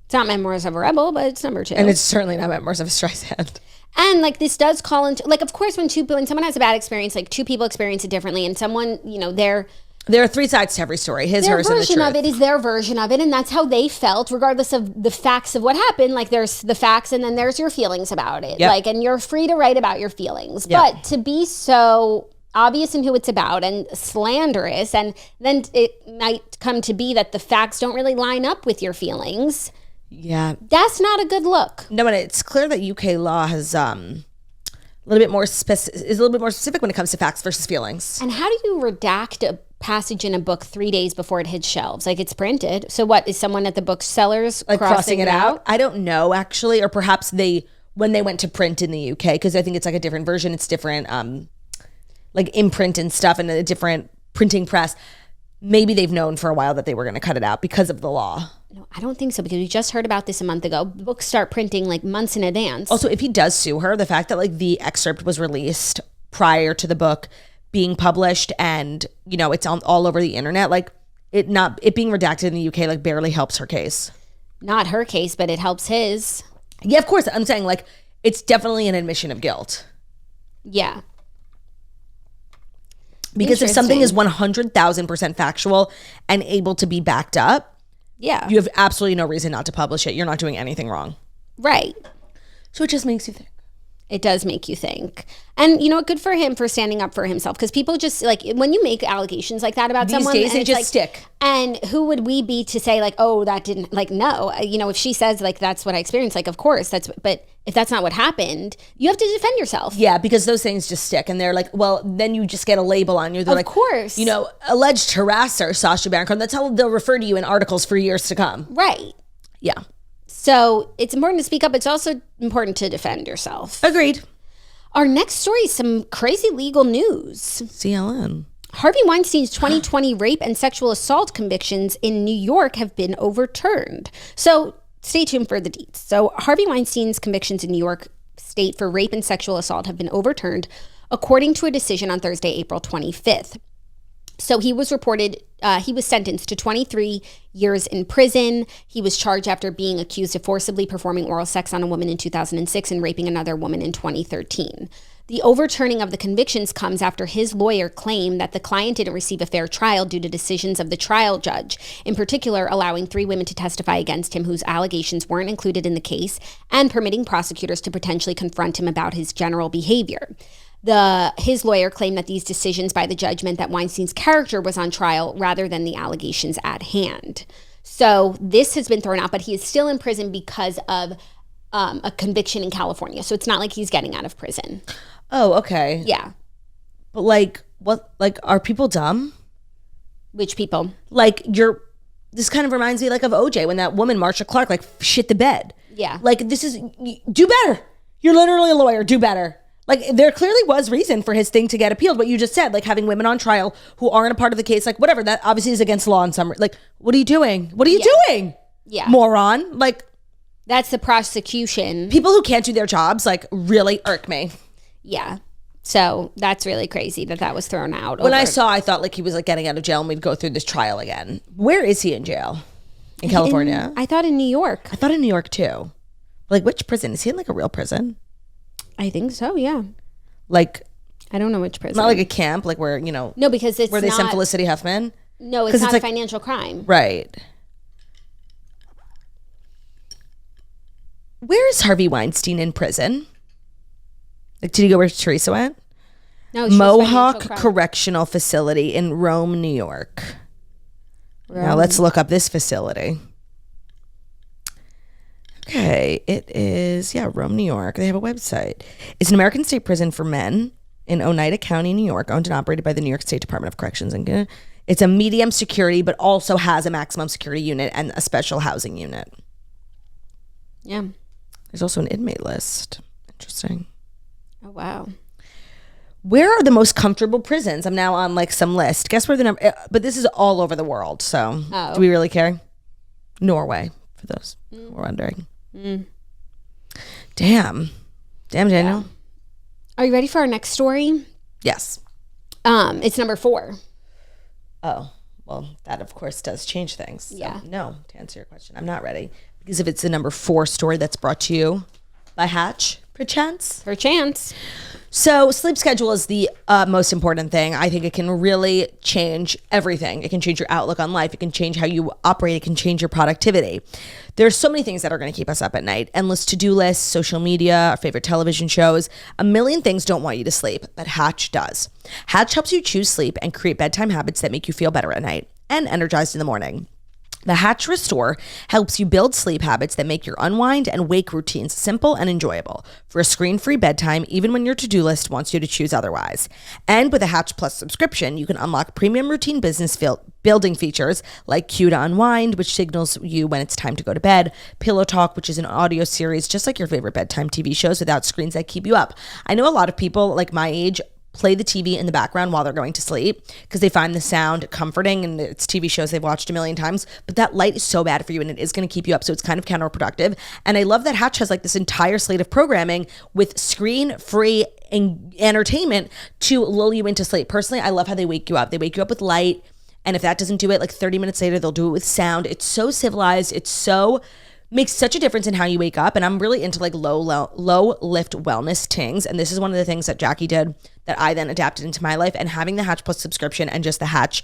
It's not Memoirs of a Rebel, but it's number 2. And it's certainly not Memoirs of a Streisand. And like this does call into, like, of course, when someone has a bad experience, like two people experience it differently, and someone, you know, there are 3 sides to every story. Hers, and the truth. Their version of it is their version of it, and that's how they felt, regardless of the facts of what happened. Like there's the facts, and then there's your feelings about it. Yep. Like, and you're free to write about your feelings, yep. But to be so obvious in who it's about and slanderous, and then it might come to be that the facts don't really line up with your feelings. Yeah, that's not a good look. No, and it's clear that UK law has a little bit more specific when it comes to facts versus feelings. And how do you redact a passage in a book 3 days before it hits shelves? Like it's printed. So what, is someone at the booksellers like crossing it out? I don't know actually, or perhaps they when they went to print in the UK, because I think it's like a different version. It's different, like imprint and stuff, and a different printing press. Maybe they've known for a while that they were going to cut it out because of the law. No, I don't think so, because we just heard about this a month ago. Books start printing like months in advance. Also, if he does sue her, the fact that like the excerpt was released prior to the book being published, and you know it's all over the internet, like it being redacted in the UK like barely helps her case. Not her case, but it helps his. Yeah, of course. I'm saying like it's definitely an admission of guilt. Yeah. Because if something is 100,000% factual and able to be backed up, yeah, you have absolutely no reason not to publish it. You're not doing anything wrong. Right. So it just makes you think. It does make you think. And you know what? Good for him for standing up for himself, because people just like when you make allegations like that about someone, these days they just like, stick. And who would we be to say like, oh, that didn't, like, no, you know, if she says like that's what I experienced, like of course that's, but if that's not what happened, you have to defend yourself. Yeah, because those things just stick, and they're like, well, then you just get a label on you. They're like, of course, you know, alleged harasser Sacha Baron Cohen. That's how they'll refer to you in articles for years to come. Right. Yeah. So it's important to speak up. It's also important to defend yourself. Agreed. Our next story is some crazy legal news. CLN. Harvey Weinstein's 2020 rape and sexual assault convictions in New York have been overturned. So stay tuned for the deets. So Harvey Weinstein's convictions in New York State for rape and sexual assault have been overturned, according to a decision on Thursday, April 25th. So he was sentenced to 23 years in prison. He was charged after being accused of forcibly performing oral sex on a woman in 2006 and raping another woman in 2013. The overturning of the convictions comes after his lawyer claimed that the client didn't receive a fair trial due to decisions of the trial judge, in particular allowing 3 women to testify against him whose allegations weren't included in the case, and permitting prosecutors to potentially confront him about his general behavior. His lawyer claimed that these decisions by the judge meant that Weinstein's character was on trial rather than the allegations at hand. So this has been thrown out, but he is still in prison because of a conviction in California. So it's not like he's getting out of prison. Oh, okay. Yeah. But like, what? Like, are people dumb? Which people? Like, this kind of reminds me like of OJ when that woman Marsha Clark like shit the bed. Yeah. Like, do better. You're literally a lawyer. Do better. Like, there clearly was reason for his thing to get appealed. What you just said, like having women on trial who aren't a part of the case, like whatever, that obviously is against law in some, like, what are you doing? What are you doing? Yeah. Moron. Like, that's the prosecution. People who can't do their jobs, like, really irk me. Yeah. So that's really crazy that was thrown out. When I thought like he was like getting out of jail and we'd go through this trial again. Where is he in jail? In California? I thought in New York. I thought in New York too. Like, which prison? Is he in like a real prison? I think so, yeah. Like, I don't know which prison. Not like a camp, like where, you know. No, because it's where they send Felicity Huffman. No, it's not a financial crime. Right. Where is Harvey Weinstein in prison? Like, did he go where Teresa went? No, Mohawk Correctional Facility in Rome, New York. Now let's look up this facility. Okay, it is, Rome, New York. They have a website. It's an American state prison for men in Oneida County, New York, owned and operated by the New York State Department of Corrections. And it's a medium security, but also has a maximum security unit and a special housing unit. Yeah. There's also an inmate list. Interesting. Oh, wow. Where are the most comfortable prisons? I'm now on like some list. Guess where the number, but this is all over the world. So do we really care? Norway, for those who are wondering. Damn, Daniel. Yeah. Are you ready for our next story? Yes. It's number 4. Oh, well, that of course does change things. So yeah. No, to answer your question, I'm not ready. Because if it's the number 4 story that's brought to you by Hatch, perchance. So sleep schedule is the most important thing. I think it can really change everything. It can change your outlook on life. It can change how you operate. It can change your productivity. There's so many things that are going to keep us up at night. Endless to-do lists, social media, our favorite television shows. A million things don't want you to sleep, but Hatch does. Hatch helps you choose sleep and create bedtime habits that make you feel better at night and energized in the morning. The Hatch Restore helps you build sleep habits that make your unwind and wake routines simple and enjoyable for a screen-free bedtime, even when your to-do list wants you to choose otherwise. And with a Hatch Plus subscription, you can unlock premium routine business building features like Cue to Unwind, which signals you when it's time to go to bed, Pillow Talk, which is an audio series just like your favorite bedtime TV shows without screens that keep you up. I know a lot of people like my age play the TV in the background while they're going to sleep because they find the sound comforting, and it's TV shows they've watched a million times, but that light is so bad for you and it is going to keep you up, so it's kind of counterproductive. And I love that Hatch has like this entire slate of programming with screen-free entertainment to lull you into sleep. Personally, I love how they wake you up. They wake you up with light, and if that doesn't do it, like 30 minutes later, they'll do it with sound. It's so civilized. It's so makes such a difference in how you wake up. And I'm really into like low lift wellness things. And this is one of the things that Jackie did that I then adapted into my life. And having the Hatch Plus subscription and just the Hatch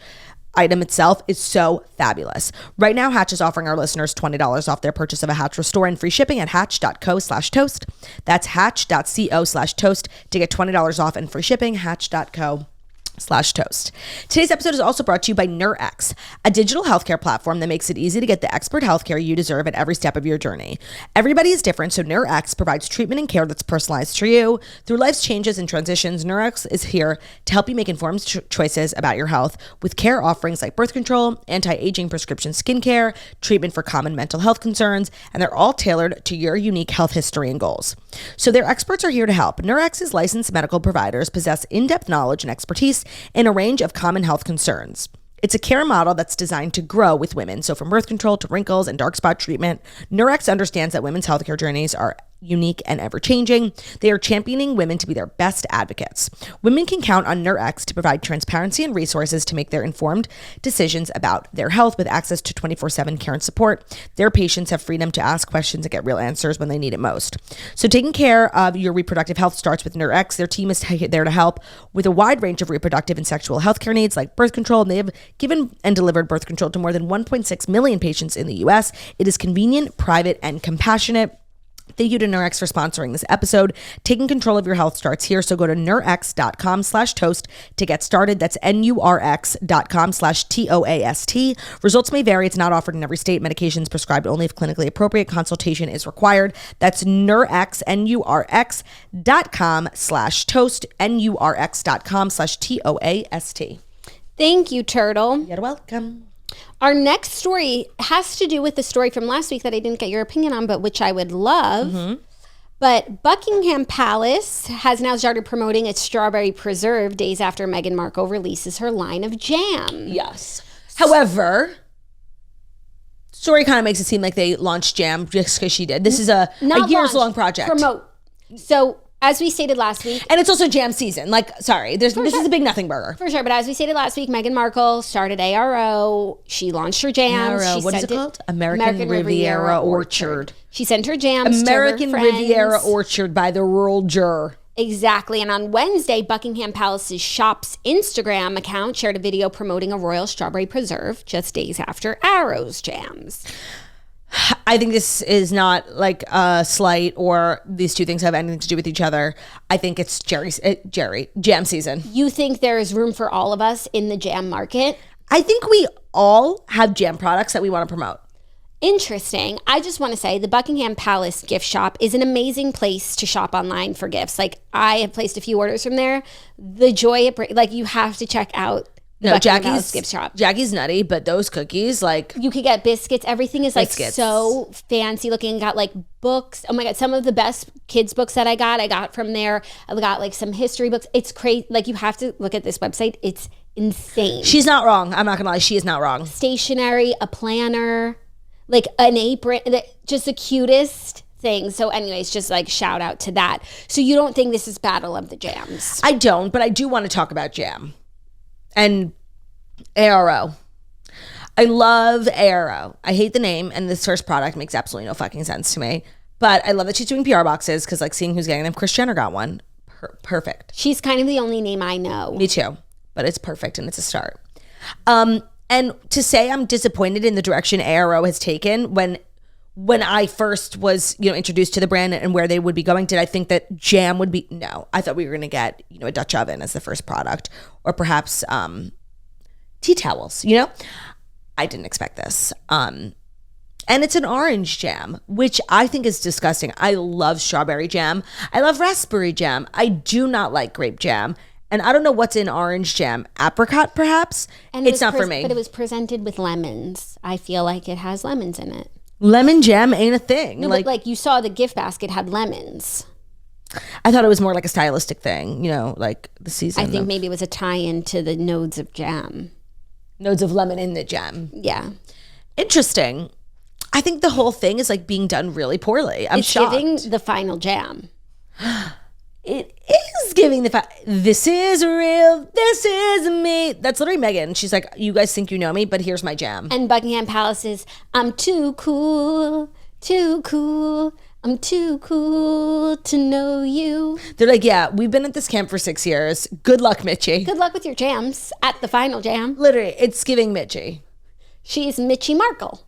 item itself is so fabulous. Right now, Hatch is offering our listeners $20 off their purchase of a Hatch Restore and free shipping at hatch.co/toast. That's hatch.co/toast to get $20 off and free shipping, hatch.co/toast. Today's episode is also brought to you by Nurx, a digital healthcare platform that makes it easy to get the expert healthcare you deserve at every step of your journey. Everybody is different, so Nurx provides treatment and care that's personalized for you. Through life's changes and transitions, Nurx is here to help you make informed choices about your health with care offerings like birth control, anti-aging prescription skincare, treatment for common mental health concerns, and they're all tailored to your unique health history and goals. So their experts are here to help. Nurx's licensed medical providers possess in-depth knowledge and expertise in a range of common health concerns. It's a care model that's designed to grow with women. So from birth control to wrinkles and dark spot treatment, Nurx understands that women's healthcare journeys are unique and ever-changing. They are championing women to be their best advocates. Women can count on Nurx to provide transparency and resources to make their informed decisions about their health with access to 24/7 care and support. Their patients have freedom to ask questions and get real answers when they need it most. So taking care of your reproductive health starts with Nurx. Their team is there to help with a wide range of reproductive and sexual healthcare needs like birth control, and they have given and delivered birth control to more than 1.6 million patients in the US. It is convenient, private, and compassionate. Thank you to Nurx for sponsoring this episode. Taking control of your health starts here. So go to nurx.com/toast to get started. That's nurx.com/TOAST. Results may vary. It's not offered in every state. Medications prescribed only if clinically appropriate. Consultation is required. That's nurx, nurx.com/toast, nurx.com/TOAST. Thank you, Turtle. You're welcome. Our next story has to do with the story from last week that I didn't get your opinion on, but which I would love. Mm-hmm. But Buckingham Palace has now started promoting its strawberry preserve days after Meghan Markle releases her line of jam. Yes. However, story kind of makes it seem like they launched jam just because she did. This is a years-long project. Promote. So, as we stated last week. And it's also jam season. Like, sorry, this is a big nothing burger. For sure. But as we stated last week, Meghan Markle started ARO. She launched her jams. What is it called? American Riviera Orchard. She sent her jams American to her friends. Riviera Orchard by the Rural Jur. Exactly. And on Wednesday, Buckingham Palace's shop's Instagram account shared a video promoting a royal strawberry preserve just days after ARO's jams. I think this is not like a slight or these two things have anything to do with each other. I think it's jam season. You think there is room for all of us in the jam market? I think we all have jam products that we want to promote. Interesting. I just want to say the Buckingham Palace gift shop is an amazing place to shop online for gifts. Like, I have placed a few orders from there. The joy it brings, like, you have to check out Jackie's gift shop. Jackie's nutty, but those cookies, like, you could get biscuits. Everything is like biscuits. So fancy looking. Got like books. Oh my God. Some of the best kids books that I got from there. I got like some history books. It's crazy. Like, you have to look at this website. It's insane. She's not wrong. I'm not gonna lie. She is not wrong. Stationery, a planner, like an apron, just the cutest thing. So anyways, just like shout out to that. So you don't think this is Battle of the Jams? I don't, but I do want to talk about jam. And ARO. I love ARO. I hate the name, and this first product makes absolutely no fucking sense to me. But I love that she's doing PR boxes because, like, seeing who's getting them. Kris Jenner got one. Perfect. She's kind of the only name I know. Me too. But it's perfect, and it's a start. And to say I'm disappointed in the direction ARO has taken when I first was, introduced to the brand and where they would be going, did I think that jam would be? No. I thought we were going to get, a Dutch oven as the first product, or perhaps tea towels, I didn't expect this. And it's an orange jam, which I think is disgusting. I love strawberry jam. I love raspberry jam. I do not like grape jam. And I don't know what's in orange jam. Apricot, perhaps? And it's not for me. But it was presented with lemons. I feel like it has lemons in it. Lemon jam ain't a thing. No, but like you saw the gift basket had lemons. I thought it was more like a stylistic thing, like the season. I think maybe it was a tie-in to the nodes of jam. Nodes of lemon in the jam. Yeah. Interesting. I think the whole thing is like being done really poorly. I'm shocked. It's giving the final jam. It is giving this is real, this is me. That's literally Meghan. She's like, you guys think you know me, but here's my jam. And Buckingham Palace is, I'm too cool, I'm too cool to know you. They're like, yeah, we've been at this camp for 6 years. Good luck, Mitchie. Good luck with your jams at the final jam. Literally, it's giving Mitchie. She's Mitchie Markle.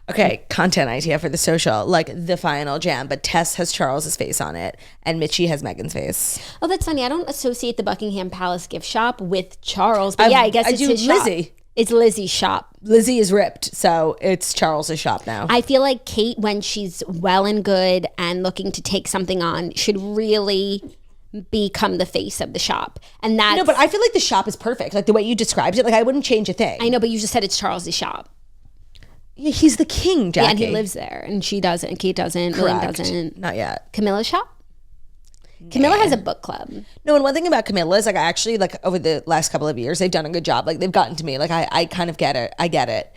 Okay, content idea for the social, like the final jam, but Tess has Charles's face on it and Mitchie has Meghan's face. Oh, that's funny. I don't associate the Buckingham Palace gift shop with Charles, but I guess it's his shop. Lizzie. It's Lizzie's shop. Lizzie is ripped, so it's Charles's shop now. I feel like Kate, when she's well and good and looking to take something on, should really become the face of the shop. And that's... No, but I feel like the shop is perfect. Like the way you described it, like I wouldn't change a thing. I know, but you just said it's Charles's shop. Yeah, he's the king, Jackie. Yeah, and he lives there, and she doesn't, and Kate doesn't, William doesn't. Not yet. Camilla's shop? Camilla has a book club. No, and one thing about Camilla is like I actually like over the last couple of years they've done a good job. Like they've gotten to me. Like I kind of get it. I get it.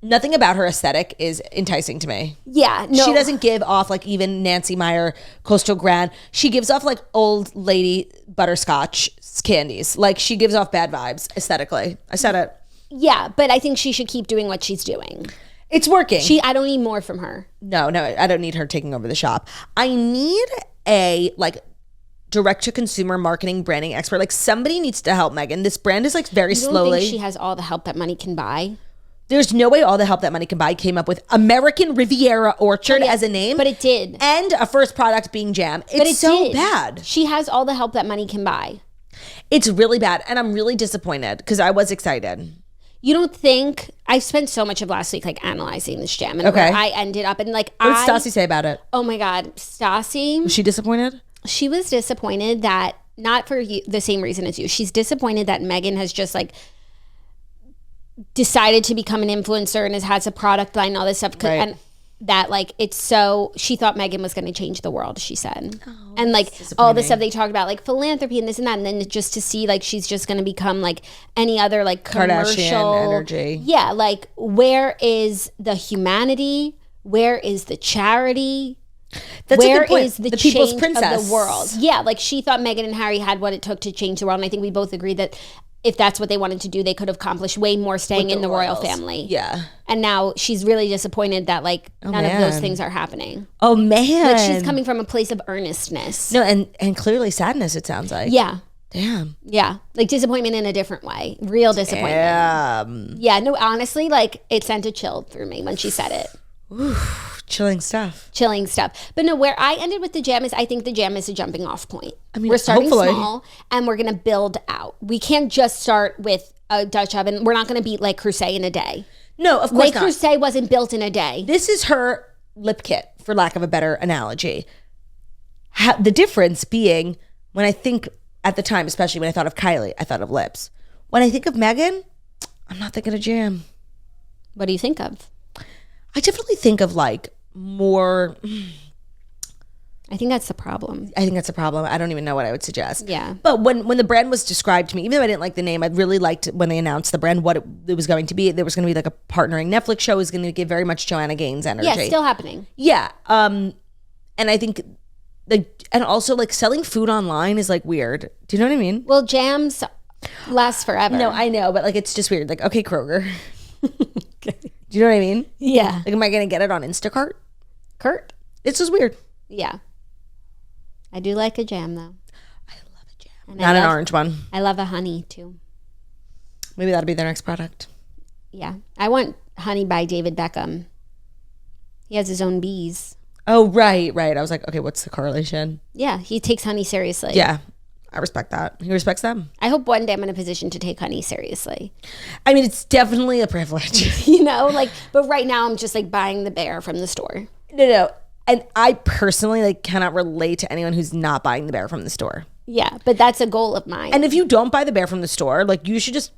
Nothing about her aesthetic is enticing to me. Yeah, no. She doesn't give off like even Nancy Meyer, Coastal Grand. She gives off like old lady butterscotch candies. Like she gives off bad vibes aesthetically. I said it. Yeah, but I think she should keep doing what she's doing. It's working. I don't need more from her. No, I don't need her taking over the shop. I need a like direct to consumer marketing branding expert. Like somebody needs to help Meghan. This brand is like very slowly. You don't think she has all the help that money can buy? There's no way all the help that money can buy came up with American Riviera Orchard as a name. But it did. And a first product being jam. It's so bad. She has all the help that money can buy. It's really bad. And I'm really disappointed because I was excited. You don't think... I spent so much of last week like analyzing this jam and where I ended up and like what did Stassi say about it? Oh my God. Stassi... Was she disappointed? She was disappointed that, not for the same reason as you, she's disappointed that Meghan has just like decided to become an influencer and has a product line and all this stuff. Right. And that like it's so... She thought Meghan was going to change the world, she said. Oh, and like all the stuff they talked about, like philanthropy and this and that, and then just to see like she's just going to become like any other like commercial Kardashian energy. Yeah, like where is the humanity? Where is the charity? That's where a good point. is the people's change princess of the world? Yeah, like she thought Meghan and Harry had what it took to change the world, and I think we both agreed that if that's what they wanted to do, they could have accomplished way more staying in the royal family. Yeah. And now she's really disappointed that like none of those things are happening. Oh man. Like she's coming from a place of earnestness. No, and clearly sadness, it sounds like. Yeah. Damn. Yeah. Like disappointment in a different way. Real disappointment. Yeah, no, honestly, like it sent a chill through me when she said it. Oof, chilling stuff. But no, where I ended with the jam is I think the jam is a jumping off point. I mean, we're starting hopefully. small and we're going to build out. We can't just start with a Dutch oven. We're not going to beat Le Creuset in a day. No, of course not. Le Creuset wasn't built in a day. This is her lip kit, for lack of a better analogy. The difference being, when I think at the time, especially when I thought of Kylie, I thought of lips. When I think of Meghan, I'm not thinking of jam. What do you think of? I definitely think of like more... I think that's the problem. I don't even know what I would suggest. Yeah. But when the brand was described to me, even though I didn't like the name, I really liked when they announced the brand, what it was going to be. There was going to be like a partnering Netflix show. It was going to give very much Joanna Gaines energy. Yeah, still happening. Yeah. And I think... and also like selling food online is like weird. Do you know what I mean? Well, jams last forever. No, I know, but like it's just weird. Like, okay, Kroger. Okay. Do you know what I mean? Yeah. Like, am I going to get it on Instacart? Kurt? It's just weird. Yeah. I do like a jam though. I love a jam. And Not an orange one. I love a honey too. Maybe that'll be their next product. Yeah. I want honey by David Beckham. He has his own bees. Oh, right. I was like, okay, what's the correlation? Yeah, he takes honey seriously. Yeah. I respect that. He respects them. I hope one day I'm in a position to take Honey seriously. I mean, it's definitely a privilege. You know, like, but right now I'm just like buying the bear from the store. No. And I personally like cannot relate to anyone who's not buying the bear from the store. Yeah, but that's a goal of mine. And if you don't buy the bear from the store, like you should just,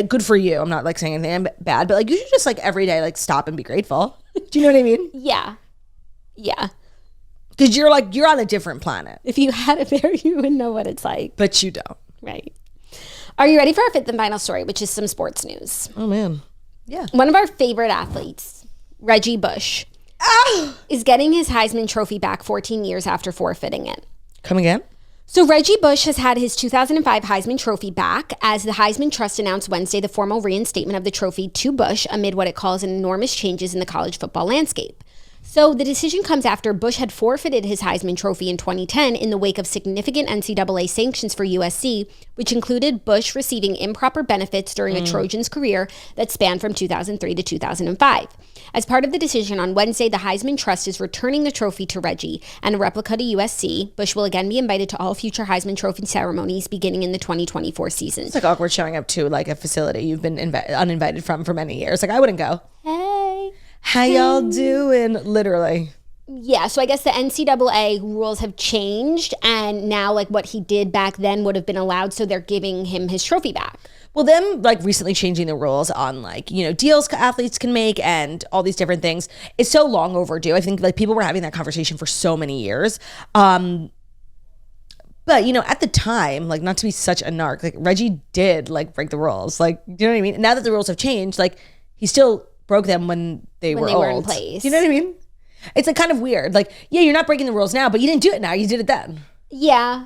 good for you. I'm not like saying anything bad, but like you should just like every day like stop and be grateful. Do you know what I mean? Yeah. Because you're on a different planet. If you had a bear, you would know what it's like. But you don't. Right. Are you ready for our fifth and final story, which is some sports news? Oh, man. Yeah. One of our favorite athletes, Reggie Bush, is getting his Heisman Trophy back 14 years after forfeiting it. Come again? So Reggie Bush has had his 2005 Heisman Trophy back as the Heisman Trust announced Wednesday the formal reinstatement of the trophy to Bush amid what it calls enormous changes in the college football landscape. So the decision comes after Bush had forfeited his Heisman Trophy in 2010 in the wake of significant NCAA sanctions for USC, which included Bush receiving improper benefits during a Trojans career that spanned from 2003 to 2005. As part of the decision on Wednesday, the Heisman Trust is returning the trophy to Reggie and a replica to USC. Bush will again be invited to all future Heisman Trophy ceremonies beginning in the 2024 season. It's like awkward showing up to like a facility you've been uninvited from for many years. Like I wouldn't go. Hey. How y'all doing? Literally. Yeah, so I guess the NCAA rules have changed, and now like what he did back then would have been allowed, so they're giving him his trophy back. Well, them like recently changing the rules on like, you know, deals athletes can make and all these different things is so long overdue. I think like people were having that conversation for so many years. But, you know, at the time, like not to be such a narc, like Reggie did like break the rules. Like, you know what I mean? Now that the rules have changed, like he still broke them when they were old. In place. You know what I mean? It's like kind of weird. Like, yeah, you're not breaking the rules now, but you didn't do it now. You did it then. Yeah.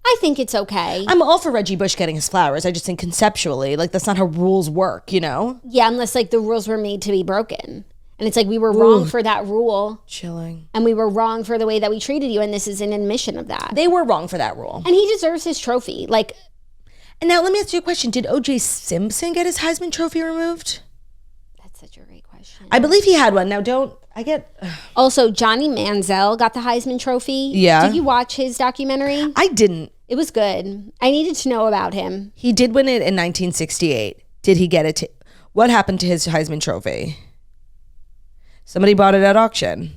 I think it's okay. I'm all for Reggie Bush getting his flowers. I just think conceptually, like that's not how rules work, you know? Yeah, unless like the rules were made to be broken. And it's like we were wrong for that rule. Chilling. And we were wrong for the way that we treated you. And this is an admission of that. They were wrong for that rule. And he deserves his trophy. Like, and now let me ask you a question. Did O.J. Simpson get his Heisman Trophy removed? that's such a great question. I believe he had one. Now Also, Johnny Manziel got the Heisman Trophy. Yeah. Did you watch his documentary? I didn't. It was good. I needed to know about him. He did win it in 1968. Did he get it? What happened to his Heisman Trophy? Somebody bought it at auction.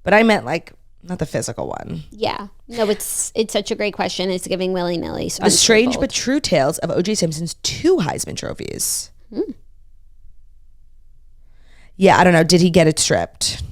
But I meant like, not the physical one. Yeah. No, it's such a great question. It's giving willy-nilly. The strange but true tales of O.J. Simpson's 2 Heisman trophies. Yeah, I don't know. Did he get it stripped?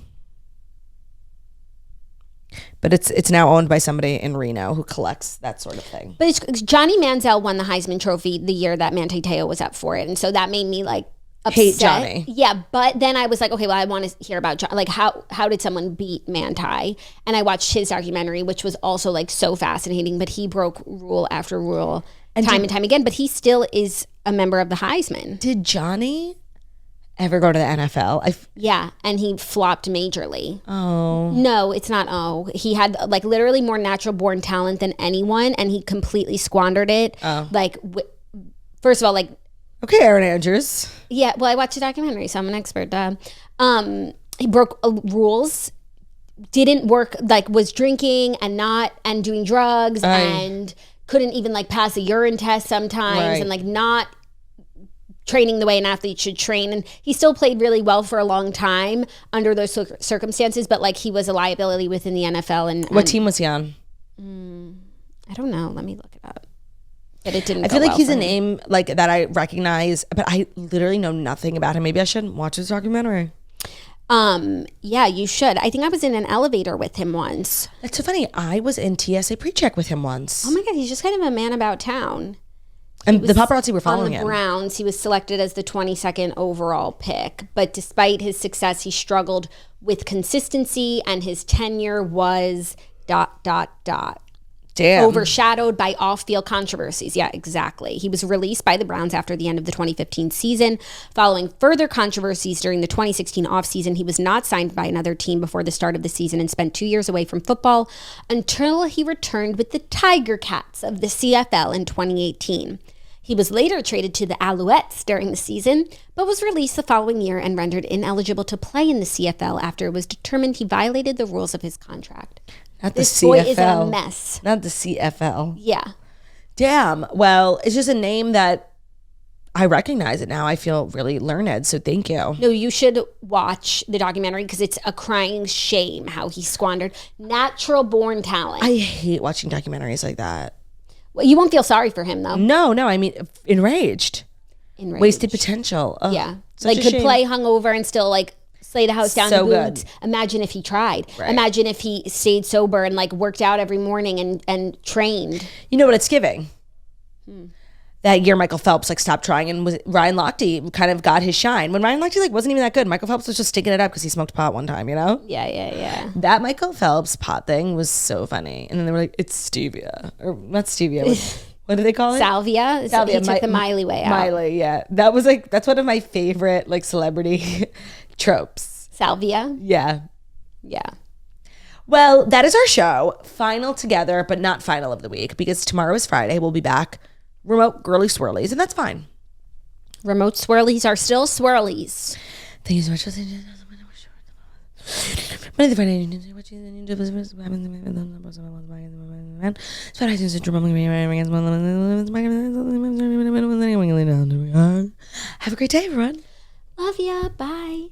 But it's now owned by somebody in Reno who collects that sort of thing. But Johnny Manziel won the Heisman Trophy the year that Manti Te'o was up for it. And so that made me like upset. Hate Johnny. Yeah, but then I was like, okay, well, I want to hear about like how did someone beat Manti? And I watched his documentary, which was also like so fascinating. But he broke rule after rule and time again. But he still is a member of the Heisman. Did Johnny ever go to the NFL? Yeah, and he flopped majorly. Oh. No, it's not. He had like literally more natural born talent than anyone, and he completely squandered it. Oh. Like, first of all, like. Okay, Aaron Andrews. Yeah, well, I watched the documentary, so I'm an expert. He broke rules, didn't work, like was drinking and doing drugs, and couldn't even like pass a urine test sometimes, and like not training the way an athlete should train. And he still played really well for a long time under those circumstances, but like he was a liability within the NFL. And what team was he on? I don't know. Let me look it up. But it didn't. I feel like he's a name like that I recognize, but I literally know nothing about him. Maybe I should watch his documentary. Yeah, you should. I think I was in an elevator with him once. That's so funny. I was in TSA pre-check with him once. Oh my God, he's just kind of a man about town. And the paparazzi were following him. On the Browns, he was selected as the 22nd overall pick. But despite his success, he struggled with consistency, and his tenure was ... Damn. Overshadowed by off-field controversies. Yeah, exactly. He was released by the Browns after the end of the 2015 season. Following further controversies during the 2016 offseason, he was not signed by another team before the start of the season and spent 2 years away from football until he returned with the Tiger Cats of the CFL in 2018. He was later traded to the Alouettes during the season, but was released the following year and rendered ineligible to play in the CFL after it was determined he violated the rules of his contract. Not this the CFL. boy is a mess. Not the CFL. Yeah. Damn. Well, it's just a name that I recognize it now. I feel really learned, so thank you. No, you should watch the documentary because it's a crying shame how he squandered natural born talent. I hate watching documentaries like that. Well, you won't feel sorry for him though. No, I mean, enraged. Wasted potential. Ugh, yeah. Like could play hungover and still like slay the house down So the boots. good. Imagine if he tried. Right. Imagine if he stayed sober and like worked out every morning and trained. You know what it's giving? That year Michael Phelps like stopped trying and Ryan Lochte kind of got his shine. When Ryan Lochte like wasn't even that good, Michael Phelps was just sticking it up because he smoked pot one time, you know? Yeah. That Michael Phelps pot thing was so funny. And then they were like, it's stevia. Or not stevia. What do they call it? Salvia. He took the Miley way out. Miley, yeah. That was like, that's one of my favorite like celebrity tropes. Salvia. Yeah. Yeah. Well, that is our show. Final together, but not final of the week because tomorrow is Friday. We'll be back. Remote girly swirlies, and that's fine. Remote swirlies are still swirlies. Thank you so much. Have a great day, everyone. Love ya. Bye.